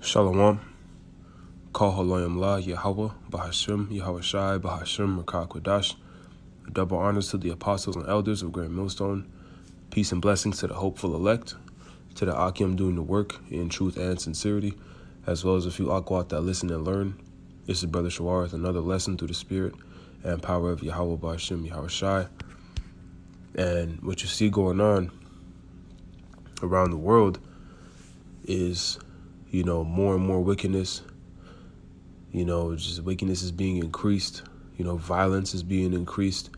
Shalom. Kal Haloyam La Yahweh, Bahashim, Yahweh Shai, Bahashim, Rakah Kodash. Double honors to the apostles and elders of Grand Millstone. Peace and blessings to the hopeful elect, to the Akim doing the work in truth and sincerity, as well as a few Akwat that listen and learn. This is Brother Shawar with another lesson through the spirit and power of Yahweh Bahashim, Yahweh Shai. And what you see going on around the world is, more and more wickedness. Just wickedness is being increased. Violence is being increased.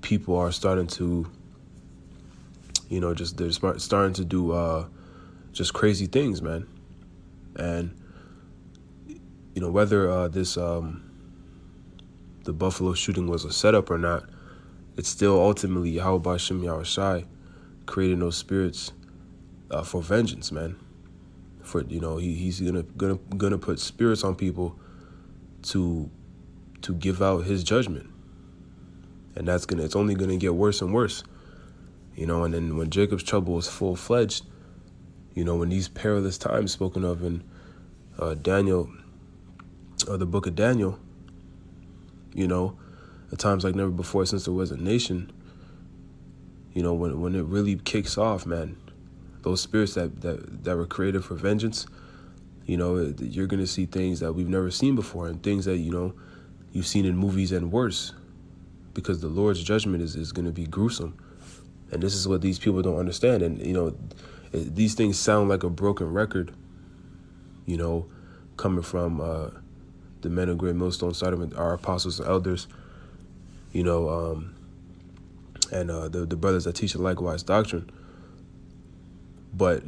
People are starting to, they're starting to do just crazy things, man. And, whether the Buffalo shooting was a setup or not, it's still ultimately Yahweh Bashim Yahweh Shai creating those spirits for vengeance, man. For he's gonna put spirits on people to give out his judgment, and it's only gonna get worse and worse, And then when Jacob's trouble was full-fledged, when these perilous times spoken of in Daniel, the book of Daniel, at times like never before since there was a nation, when it really kicks off, man, those spirits that were created for vengeance, you're going to see things that we've never seen before, and things that, you've seen in movies and worse, because the Lord's judgment is going to be gruesome. And this is what these people don't understand. And, these things sound like a broken record, coming from the men of Great Millstone, starting with our apostles and elders, and the brothers that teach a likewise doctrine. But,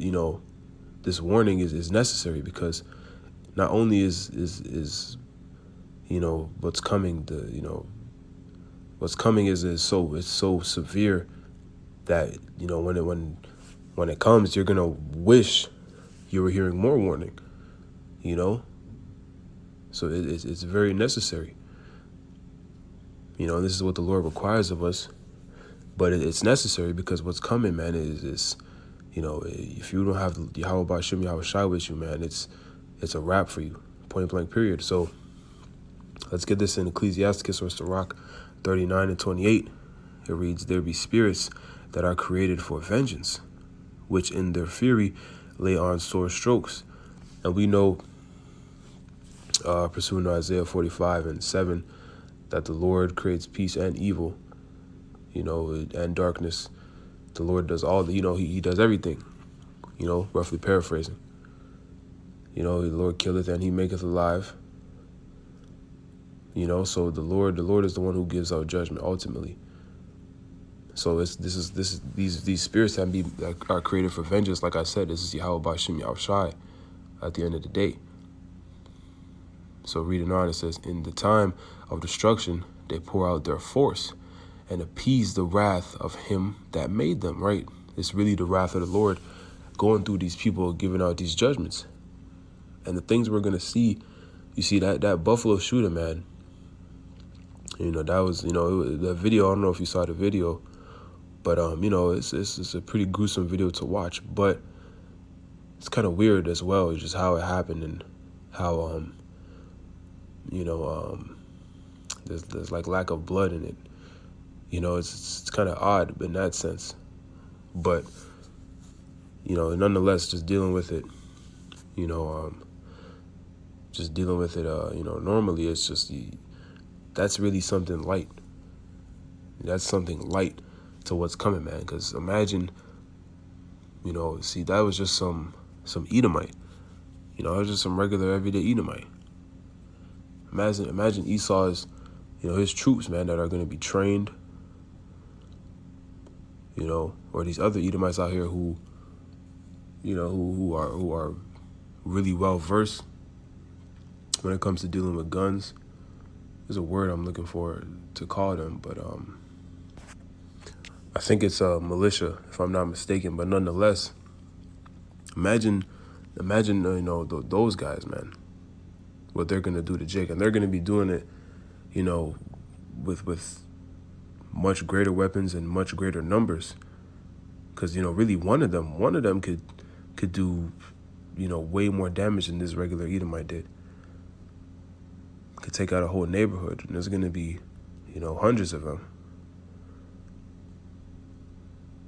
this warning is necessary, because not only is what's coming, what's coming is so severe that, when it comes, you're going to wish you were hearing more warning, So it's very necessary. This is what the Lord requires of us, but it's necessary because what's coming, man, is if you don't have Yahweh Bashim Yahweh Shai with you, man, it's a wrap for you, point blank period. So let's get this in Ecclesiasticus or Sirach 39 and 28. It reads, "There be spirits that are created for vengeance, which in their fury lay on sore strokes." And we know, pursuing Isaiah 45 and 7, that the Lord creates peace and evil, and darkness. The Lord does all the, he does everything, roughly paraphrasing. The Lord killeth and he maketh alive. So the Lord is the one who gives out judgment ultimately. So these spirits that are created for vengeance. Like I said, this is Yahweh Bashim Yahweh Shai at the end of the day. So reading on, it says, "In the time of destruction, they pour out their force and appease the wrath of him that made them," right? It's really the wrath of the Lord going through these people, giving out these judgments. And the things we're going to see, you see that Buffalo shooter, man, that was, that video, I don't know if you saw the video, but, it's a pretty gruesome video to watch, but it's kind of weird as well, just how it happened and how, there's like lack of blood in it. It's kind of odd in that sense, but, nonetheless, just dealing with it, normally it's just, that's really something light. That's something light to what's coming, man. Because imagine, that was just some Edomite, it was just some regular everyday Edomite. Imagine Esau's, his troops, man, that are going to be trained, or these other Edomites out here who are really well versed when it comes to dealing with guns. There's a word I'm looking for to call them, but I think it's militia, if I'm not mistaken. But nonetheless, imagine those guys, man, what they're gonna do to Jake, and they're gonna be doing it, with much greater weapons and much greater numbers. Because really, one of them could do, way more damage than this regular Edomite did. Could take out a whole neighborhood, and there's going to be, hundreds of them.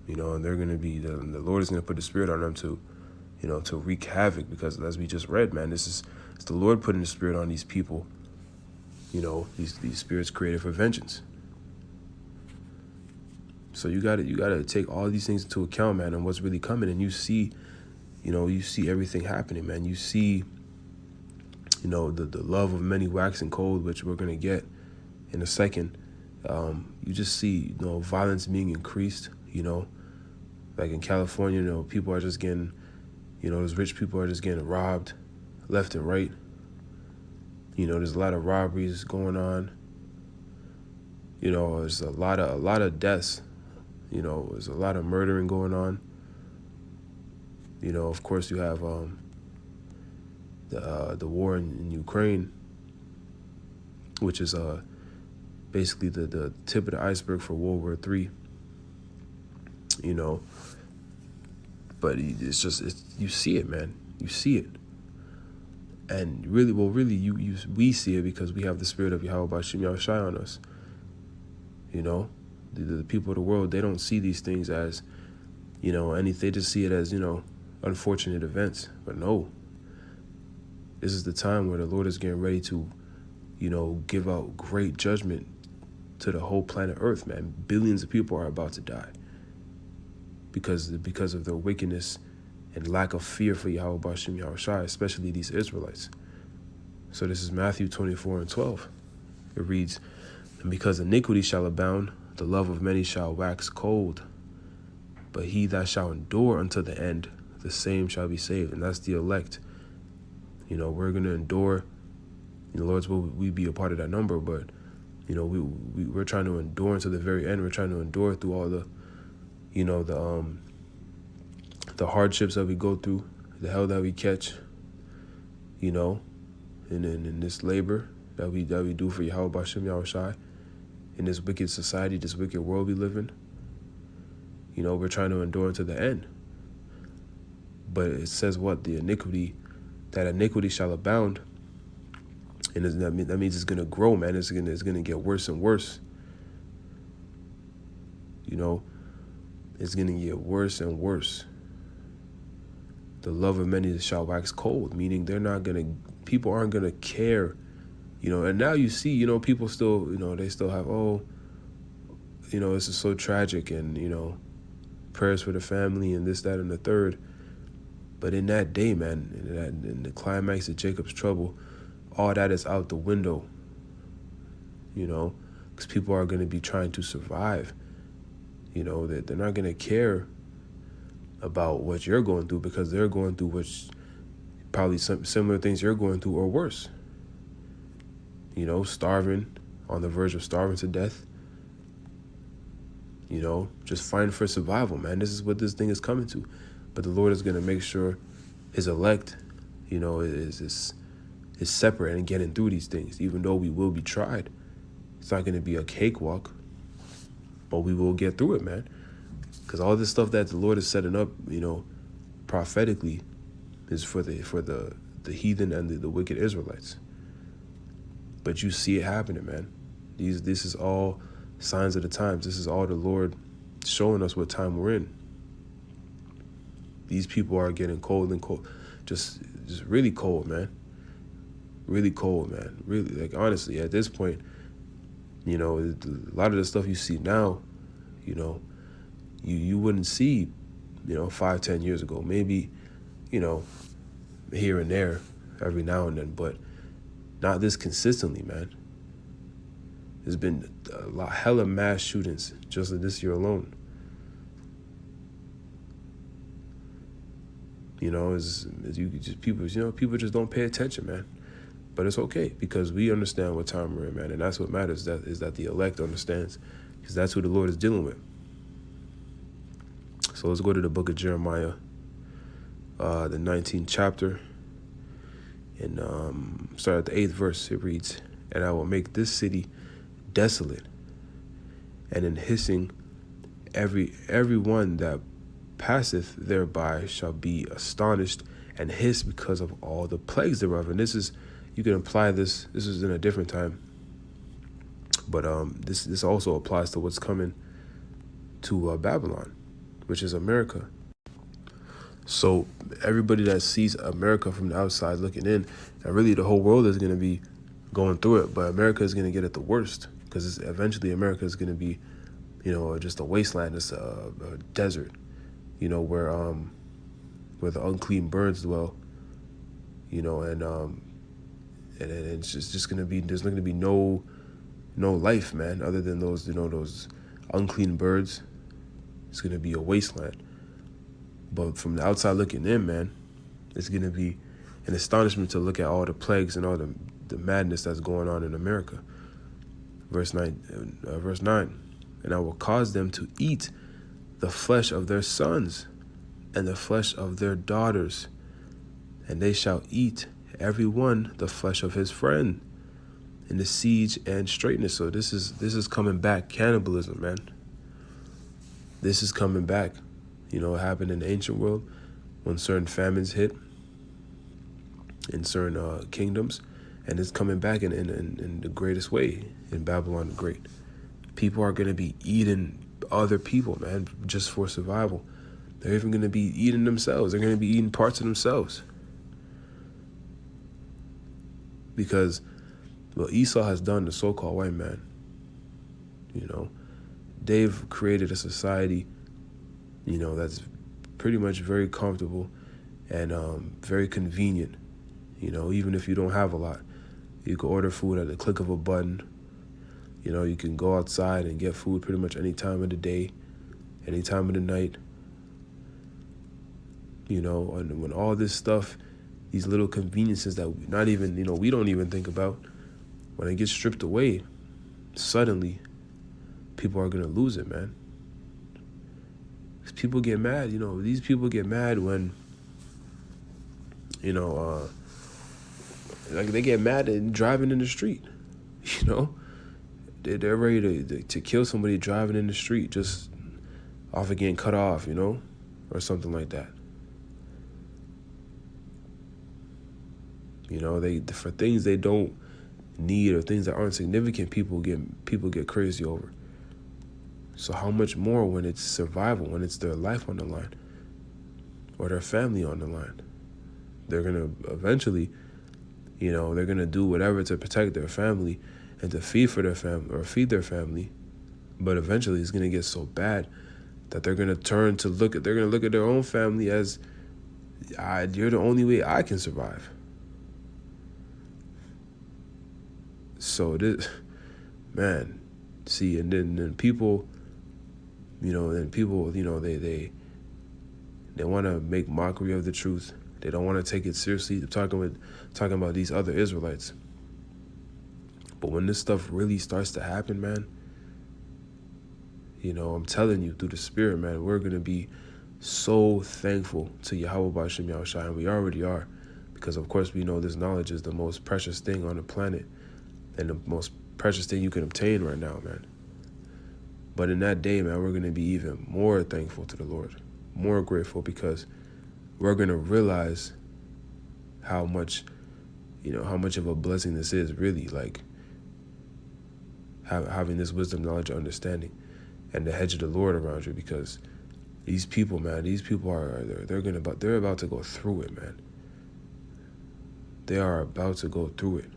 And they're going to be, the Lord is going to put the Spirit on them to wreak havoc, because as we just read, man, it's the Lord putting the Spirit on these people. These spirits created for vengeance. So you gotta take all these things into account, man, and what's really coming. And you see everything happening, man. You see, the love of many waxing cold, which we're gonna get in a second. You just see, violence being increased. Like in California, people are just getting, those rich people are just getting robbed left and right. There's a lot of robberies going on. There's a lot of deaths. There's a lot of murdering going on. Of course, you have the war in Ukraine, which is basically the tip of the iceberg for World War III. But you see it, man. You see it. And really, we see it because we have the Spirit of Yahweh Bashim Yahushai on us. The people of the world, they don't see these things as, they just see it as, unfortunate events. But no, this is the time where the Lord is getting ready to, give out great judgment to the whole planet Earth, man. Billions of people are about to die because of their wickedness and lack of fear for Yahweh Bashim Yahushai, especially these Israelites. So this is Matthew 24:12. It reads, "And because iniquity shall abound, the love of many shall wax cold. But he that shall endure unto the end, the same shall be saved." And that's the elect. We're going to endure. The Lord's will we be a part of that number, but, we're trying to endure until the very end. We're trying to endure through all the, the hardships that we go through, the hell that we catch, and in this labor that we do for Yahweh Bashim Yahushai, in this wicked society, this wicked world we live in. We're trying to endure to the end. But it says what? That iniquity shall abound. And that means it's going to grow, man. It's going to get worse and worse. It's going to get worse and worse. The love of many shall wax cold, meaning people aren't going to care. And now you see, people still, they still have, this is so tragic, and, prayers for the family and this, that, and the third. But in that day, man, in the climax of Jacob's trouble, all that is out the window, because people are going to be trying to survive. That they're not going to care about what you're going through, because they're going through probably some similar things you're going through or worse. Starving, on the verge of starving to death. Just fighting for survival, man. This is what this thing is coming to. But the Lord is going to make sure his elect, is separate and getting through these things, even though we will be tried. It's not going to be a cakewalk, but we will get through it, man. Because all this stuff that the Lord is setting up, prophetically, is for the heathen and the wicked Israelites. But you see it happening, man. This is all signs of the times. This is all the Lord showing us what time we're in. These people are getting cold and cold, just really cold, man. Really cold, man. Really, like, honestly, at this point, a lot of the stuff you see now, you wouldn't see, 5-10 years ago. Maybe, here and there, every now and then, but not this consistently, man. There's been hella mass shootings just in this year alone. People just don't pay attention, man. But it's okay, because we understand what time we're in, man, and that's what matters. That the elect understands, because that's who the Lord is dealing with. So let's go to the book of Jeremiah, the 19th chapter, and start at the 8th verse. It reads, "And I will make this city desolate, and in hissing every one that passeth thereby shall be astonished and hiss because of all the plagues thereof. And this is, you can apply this is in a different time, but this also applies to what's coming to Babylon, which is America. So everybody that sees America from the outside looking in, and really the whole world is going to be going through it, but America is going to get it the worst, because eventually America is going to be, just a wasteland. It's a desert, where the unclean birds dwell, and it's just going to be, there's not going to be no life, man, other than those, those unclean birds. It's going to be a wasteland. But from the outside looking in, man, it's going to be an astonishment to look at all the plagues and all the madness that's going on in America. Verse 9, and I will cause them to eat the flesh of their sons and the flesh of their daughters, and they shall eat every one the flesh of his friend in the siege and straitness. So this is coming back. Cannibalism, man. This is coming back. It happened in the ancient world when certain famines hit in certain kingdoms, and it's coming back in the greatest way in Babylon the Great. People are going to be eating other people, man, just for survival. They're even going to be eating themselves. They're going to be eating parts of themselves. Because what Esau has done to so-called white man, they've created a society, that's pretty much very comfortable and very convenient. Even if you don't have a lot, you can order food at the click of a button. You can go outside and get food pretty much any time of the day, any time of the night. And when all this stuff, these little conveniences that we don't even think about, when it gets stripped away, suddenly people are going to lose it, man. People get mad, these people get mad when, like they get mad at driving in the street, They're ready to kill somebody driving in the street just off of getting cut off, or something like that. They, for things they don't need or things that aren't significant, people get crazy over. So how much more when it's survival, when it's their life on the line or their family on the line? They're going to eventually, they're going to do whatever to protect their family and to feed their family. But eventually it's going to get so bad that they're going to look at their own family as, you're the only way I can survive. So this, man, see, and then people, they want to make mockery of the truth. They don't want to take it seriously. They're talking about these other Israelites. But when this stuff really starts to happen, man, I'm telling you through the Spirit, man, we're going to be so thankful to Yahweh B'Shem Yahushua, and we already are, because of course we know this knowledge is the most precious thing on the planet and the most precious thing you can obtain right now, man. But in that day, man, we're going to be even more thankful to the Lord, more grateful, because we're going to realize how much of a blessing this is, really, like having this wisdom, knowledge, understanding, and the hedge of the Lord around you, because these people, man, they're about to go through it, man. They are about to go through it.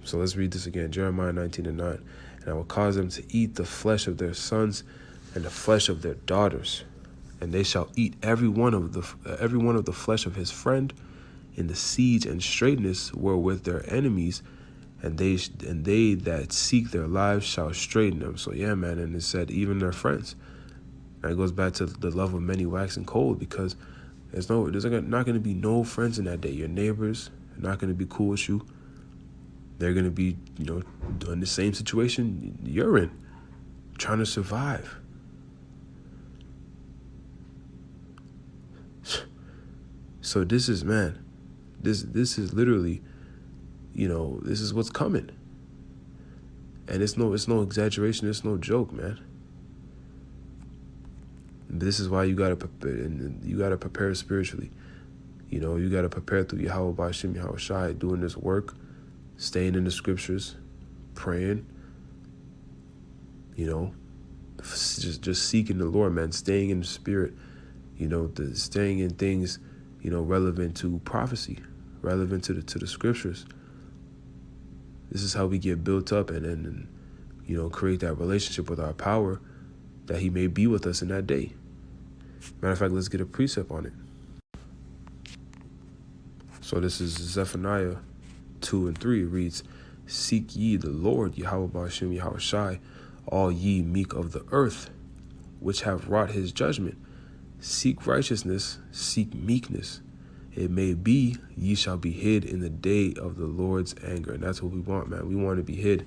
So let's read this again, Jeremiah 19:9. And I will cause them to eat the flesh of their sons and the flesh of their daughters, and they shall eat every one of the flesh of his friend in the siege and straitness wherewith their enemies, and they that seek their lives shall straiten them. So yeah, man, and it said even their friends. And it goes back to the love of many waxing cold, because there's not going to be no friends in that day. Your neighbors are not going to be cool with you. They're going to be, doing the same situation you're in, trying to survive. So this is, man, this is literally, this is what's coming. And it's no exaggeration. It's no joke, man. This is why you gotta prepare, and you gotta prepare spiritually. You know, you gotta prepare through Yahweh B'Shem Yahweh Shai, doing this work, staying in the scriptures, praying. You know, just seeking the Lord, man, staying in the spirit. You know, staying in things, you know, relevant to prophecy, relevant to the scriptures. This is how we get built up and you know, create that relationship with our power, that he may be with us in that day. Matter of fact, let's get a precept on it. So this is Zephaniah 2:3. It reads, "Seek ye the Lord, Yahweh B'Shem Yahweh Shai, all ye meek of the earth, which have wrought his judgment. Seek righteousness, seek meekness. It may be ye shall be hid in the day of the Lord's anger." And that's what we want, man. We want to be hid,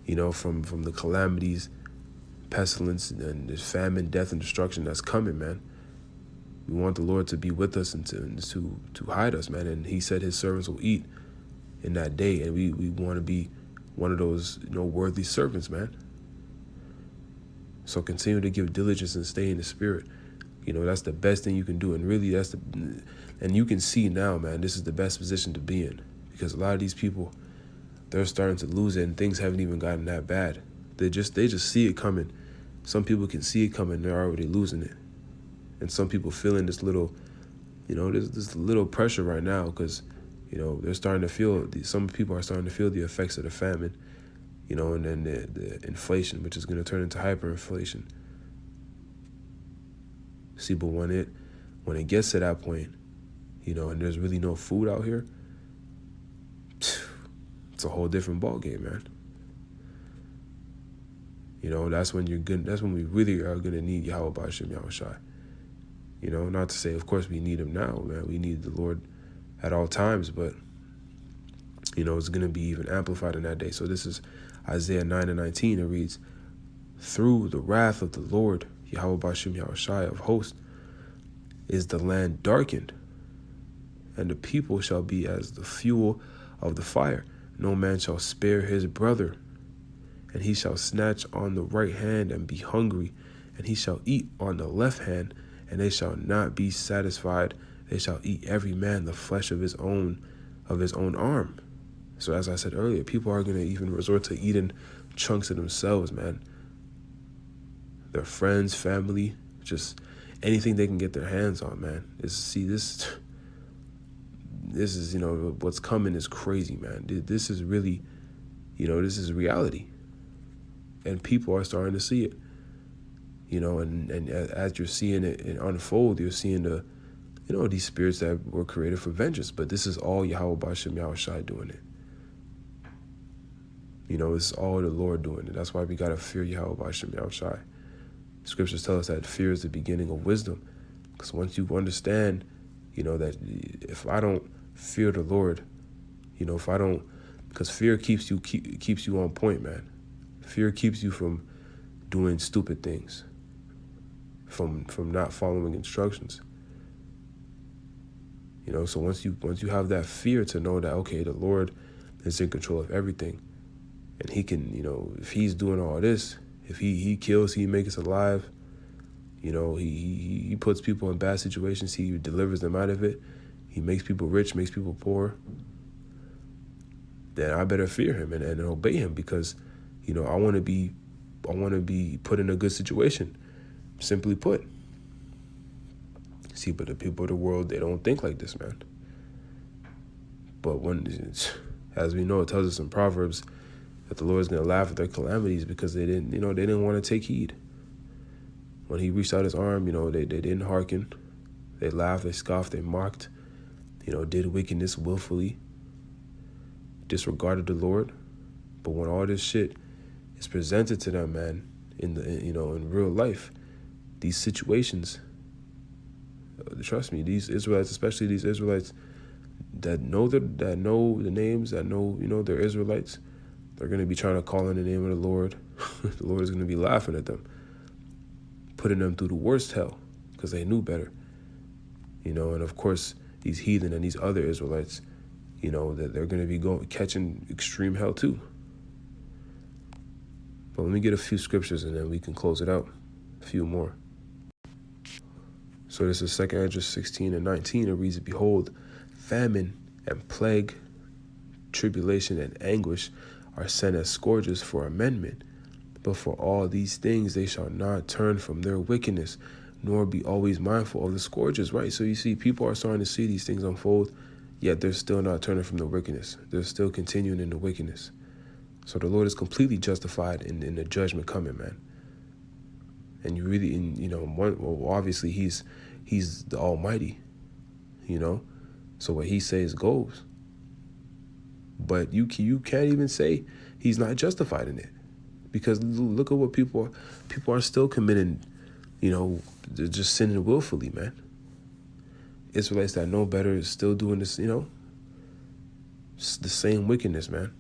you know, from the calamities, pestilence, and the famine, death, and destruction that's coming, man. We want the Lord to be with us and to hide us, man. And he said his servants will eat in that day. And we want to be one of those, you know, worthy servants, man. So continue to give diligence and stay in the spirit. You know, that's the best thing you can do. And really, and you can see now, man, this is the best position to be in. Because a lot of these people, they're starting to lose it, and things haven't even gotten that bad. They just see it coming. Some people can see it coming, they're already losing it. And some people feeling this little, you know, this little pressure right now because, you know, they're starting to feel, some people are starting to feel the effects of the famine, you know, and then the inflation, which is going to turn into hyperinflation. See, but when it gets to that point, you know, and there's really no food out here, it's a whole different ballgame, man. You know, that's when we really are gonna need Yahweh B'Shem Yahweh Shai. You know, not to say, of course, we need him now, man. We need the Lord at all times, but, you know, it's gonna be even amplified in that day. So this is Isaiah 9:19. It reads, "Through the wrath of the Lord, Yahweh B'Shem Yahweh Shai of hosts, is the land darkened, and the people shall be as the fuel of the fire. No man shall spare his brother, and he shall snatch on the right hand and be hungry, and he shall eat on the left hand, and they shall not be satisfied. They shall eat every man the flesh of his own arm." So as I said earlier, people are going to even resort to eating chunks of themselves, man. Their friends, family, just anything they can get their hands on, man. This is, you know, what's coming is crazy, man. This is really, you know, this is reality. And people are starting to see it, you know, and as you're seeing it unfold, you're seeing the, you know, these spirits that were created for vengeance. But this is all Yahweh B'Shem Yahweh Shai doing it. You know, it's all the Lord doing it. That's why we got to fear Yahweh B'Shem Yahweh Shai. Scriptures tell us that fear is the beginning of wisdom. Because once you understand, you know, that if I don't fear the Lord, you know, because fear keeps you on point, man. Fear keeps you from doing stupid things, from not following instructions. You know, so once you have that fear to know that, okay, the Lord is in control of everything, and he can, you know, if he's doing all this, if he kills, he makes us alive, you know, he puts people in bad situations, he delivers them out of it, he makes people rich, makes people poor, then I better fear him and obey him, because, you know, I want to be put in a good situation, simply put. See, but the people of the world, they don't think like this, man. But as we know, it tells us in Proverbs that the Lord is going to laugh at their calamities because they didn't want to take heed. When he reached out his arm, you know, they didn't hearken. They laughed, they scoffed, they mocked, you know, did wickedness willfully, disregarded the Lord. But when all this shit is presented to them, man, in real life, these situations, trust me, these Israelites, especially these Israelites that know the names, that know, you know, they're Israelites, they're going to be trying to call in the name of the Lord. The Lord is going to be laughing at them, putting them through the worst hell because they knew better. You know, and of course, these heathen and these other Israelites, you know, that they're going to be catching extreme hell too. But let me get a few scriptures and then we can close it out. A few more. So this is 2 Esdras 16 and 19. It reads, behold, famine and plague, tribulation and anguish are sent as scourges for amendment. But for all these things they shall not turn from their wickedness, nor be always mindful of the scourges, right? So you see, people are starting to see these things unfold, yet they're still not turning from the wickedness. They're still continuing in the wickedness. So the Lord is completely justified in the judgment coming, man. And you really, obviously he's the Almighty, So what he says goes. But you can't even say he's not justified in it, because look at what people are still committing. They're just sinning willfully, man. Israelites that know better is still doing this. It's the same wickedness, man.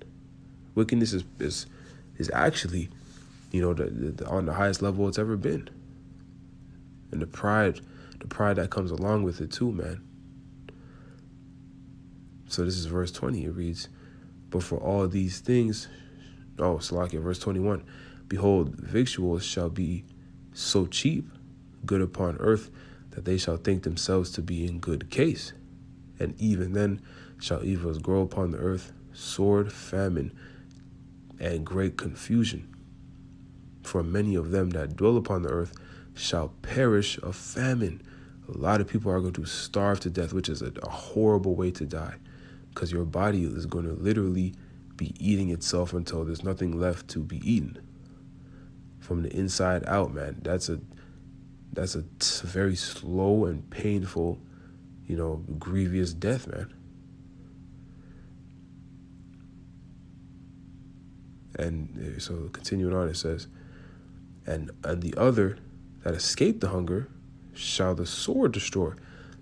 Wickedness is actually, on the highest level it's ever been. And the pride that comes along with it too, man. So this is verse 20. It reads, but for all these things, verse 21, behold, victuals shall be so cheap, good upon earth, that they shall think themselves to be in good case. And even then shall evils grow upon the earth, sword, famine, and great confusion. For many of them that dwell upon the earth shall perish of famine. A lot of people are going to starve to death, which is a horrible way to die, because your body is going to literally be eating itself until there's nothing left to be eaten. From the inside out, man. That's a very slow and painful, grievous death, man. And so continuing on, it says, and the other that escape the hunger shall the sword destroy.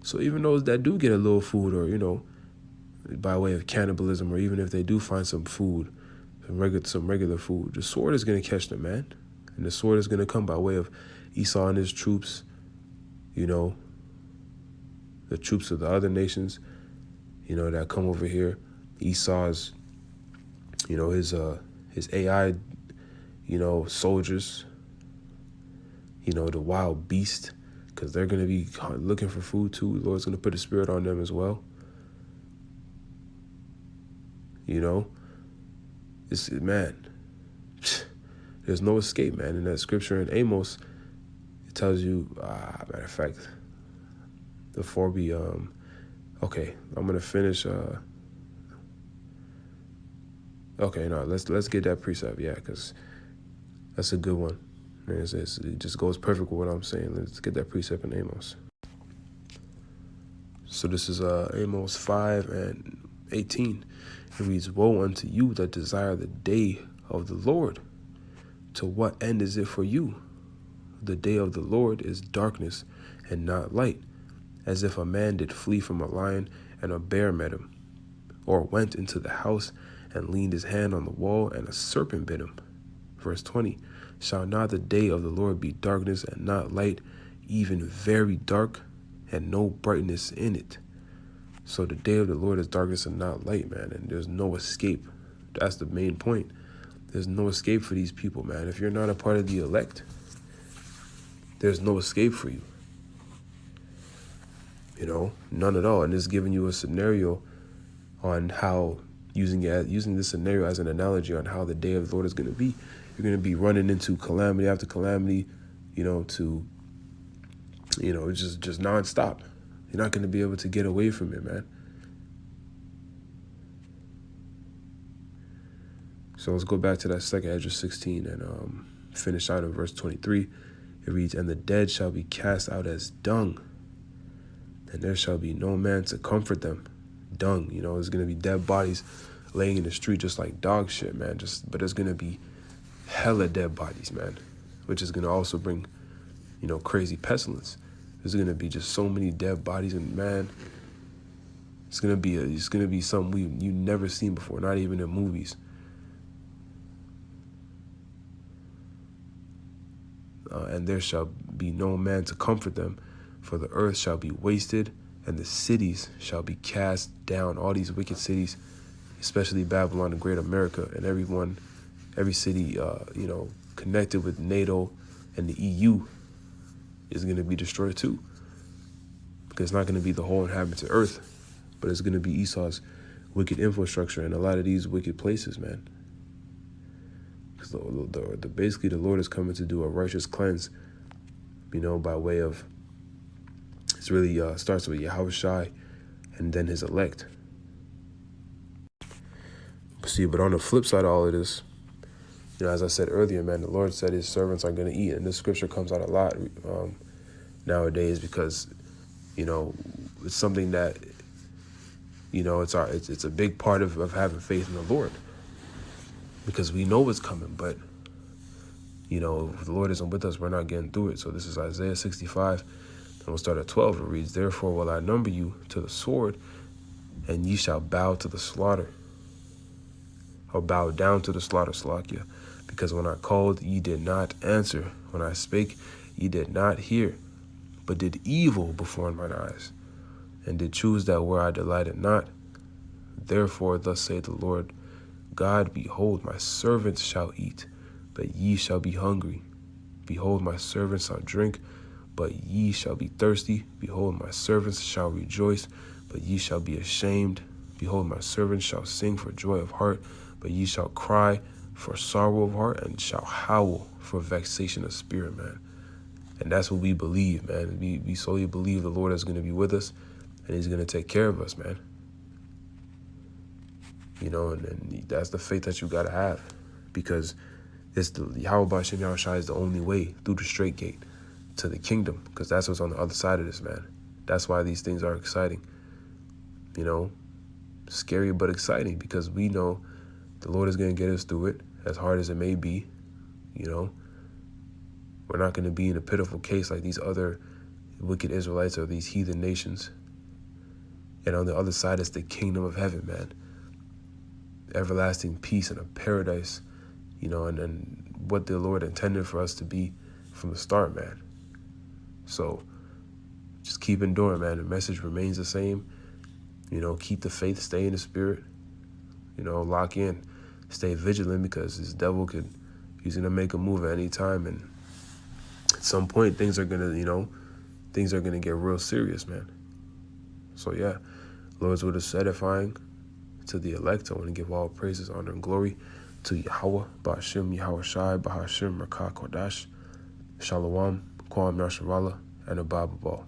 So even those that do get a little food, or, by way of cannibalism, or even if they do find some food, some regular food, the sword is going to catch them, man. And the sword is going to come by way of Esau and his troops, the troops of the other nations, that come over here. Esau's, his AI, soldiers, the wild beast, because they're going to be looking for food too. The Lord's going to put a spirit on them as well. Man, there's no escape, man. In that scripture in Amos, it tells you, matter of fact, before we, okay, I'm going to finish, let's get that precept, yeah, because that's a good one. It just goes perfect with what I'm saying. Let's get that precept in Amos. So this is Amos 5 and 18. It reads, woe unto you that desire the day of the Lord. To what end is it for you? The day of the Lord is darkness and not light, as if a man did flee from a lion and a bear met him, or went into the house and leaned his hand on the wall and a serpent bit him. Verse 20, shall not the day of the Lord be darkness and not light, even very dark, and no brightness in it? So the day of the Lord is darkness and not light, man, and there's no escape. That's the main point. There's no escape for these people, man. If you're not a part of the elect, there's no escape for you. None at all. And it's giving you a scenario on how, using this scenario as an analogy on how the day of the Lord is going to be. You're going to be running into calamity after calamity, just nonstop. You're not going to be able to get away from it, man. So let's go back to that 2 Esdras 16 and finish out in verse 23. It reads, and the dead shall be cast out as dung, and there shall be no man to comfort them. Dung, there's going to be dead bodies laying in the street just like dog shit, man. But there's going to be hella dead bodies, man, which is going to also bring, crazy pestilence. There's going to be just so many dead bodies, and man, it's going to be something you never seen before, not even in movies. And there shall be no man to comfort them, for the earth shall be wasted, and the cities shall be cast down. All these wicked cities, especially Babylon, the great America, and every city, connected with NATO and the EU is going to be destroyed too. It's not going to be the whole inhabited earth, but it's going to be Esau's wicked infrastructure in a lot of these wicked places, man. Because basically the Lord is coming to do a righteous cleanse, by way of, it's really starts with Yahushai and then his elect. But on the flip side of all of this, as I said earlier, man, the Lord said his servants are going to eat. And this scripture comes out a lot nowadays because, it's something that, it's a big part of having faith in the Lord. Because we know what's coming, but, if the Lord isn't with us, we're not getting through it. So this is Isaiah 65, and we'll start at 12. It reads, "Therefore will I number you to the sword, and ye shall bow to the slaughter." Or bow down to the slaughter, Salakia. Because when I called, ye did not answer. When I spake, ye did not hear, but did evil before mine eyes, and did choose that where I delighted not. Therefore thus saith the Lord God, behold, my servants shall eat, but ye shall be hungry. Behold, my servants shall drink, but ye shall be thirsty. Behold, my servants shall rejoice, but ye shall be ashamed. Behold, my servants shall sing for joy of heart, but ye shall cry for sorrow of heart, and shall howl for vexation of spirit, man. And that's what we believe, man. We solely believe the Lord is going to be with us, and he's going to take care of us, man. And that's the faith that you got to have, because it's the Yahweh B'Shem Yahushai is the only way through the straight gate to the kingdom, because that's what's on the other side of this, man. That's why these things are exciting, scary but exciting, because we know the Lord is going to get us through it, as hard as it may be. We're not going to be in a pitiful case like these other wicked Israelites or these heathen nations. And on the other side is the kingdom of heaven, man. Everlasting peace and a paradise, and what the Lord intended for us to be from the start, man. So just keep enduring, man. The message remains the same. Keep the faith, stay in the spirit, lock in, stay vigilant, because this devil he's going to make a move at any time. And at some point, things are going to get real serious, man. So yeah, Lord's word is edifying to the elect. I want to give all praises, honor, and glory to Yahweh, Ba'ashem, Yahushai, Ba'ashem, Rakah Kodash, Shalom, Kwam Yasharala, and Abba Ball.